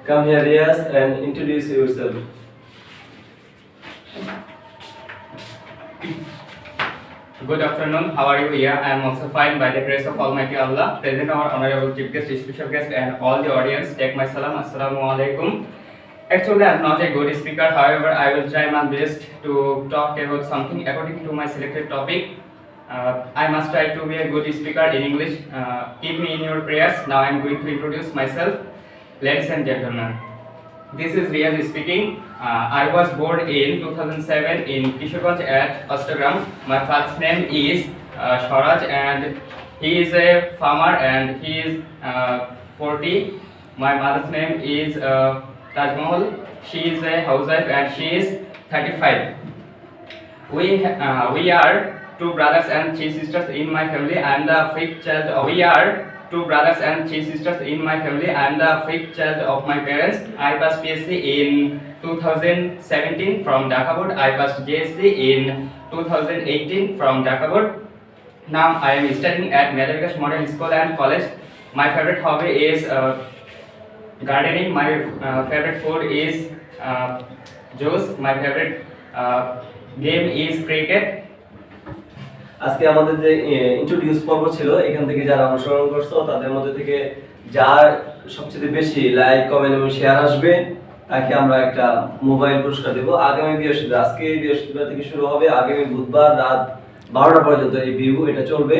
Come here, Riaz, and introduce yourself. Good afternoon. How are you here? I am also fine by the grace of Almighty Allah. Present our honorable chief guest, special guest, and all the audience. Take my salam. Assalamu alaikum. Actually, I am not a good speaker. However, I will try my best to talk about something according to my selected topic. I must try to be a good speaker in English. Keep me in your prayers. Now I am going to introduce myself. Ladies and gentlemen, this is Riyaz speaking. I was born in 2007 in Kishorganj at Ostagram. My father's name is Swaraj, and he is a farmer and he is 40. My mother's name is Tajmahal. She is a housewife and she is 35. We are two brothers and three sisters in my family. I am the fifth child. We are two brothers and three sisters in my family. I am the fifth child of my parents. I passed PSC in 2017 from Dhaka Board. I passed JSC in 2018 from Dhaka Board. Now I am studying at Medha Bikash Model School and College. My favorite hobby is gardening. My favorite food is juice. My favorite game is cricket. আজকে আমাদের যে introduce পর্ব ছিল, এখান থেকে যারা অংশগ্রহণ করছো তাদের মধ্যে থেকে যার সবচেয়ে বেশি লাইক, কমেন্ট এবং শেয়ার আসবে তাকে আমরা একটা মোবাইল পুরস্কার দেব। আগামী বৃহস্পতিবার, আজকে বৃহস্পতিবার থেকে শুরু হবে, আগামী বুধবার রাত 12টা পর্যন্ত এই ভিউ এটা চলবে।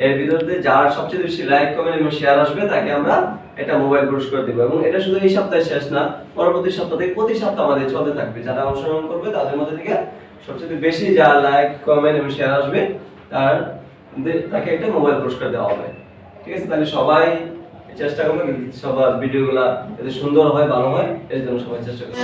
এর ভিতরে যার সবচেয়ে বেশি লাইক, কমেন্ট এবং শেয়ার আসবে তাকে আমরা একটা মোবাইল পুরস্কার দেব। এবং এটা শুধু এই সপ্তাহে শেষ না, পরবর্তী সপ্তাহ থেকে প্রতি সপ্তাহ আমাদের চলতে থাকবে। যারা অংশগ্রহণ করবে তাদের মধ্যে থেকে সবচেয়ে বেশি যার লাইক, কমেন্ট এবং শেয়ার আসবে তাকে একটা মোবাইল পুরস্কার দেওয়া হবে। ঠিক আছে, তাহলে সবাই চেষ্টা করবে সবার ভিডিওগুলো যাতে সুন্দর হয়, ভালো হয়, এর জন্য সবাই চেষ্টা করবে।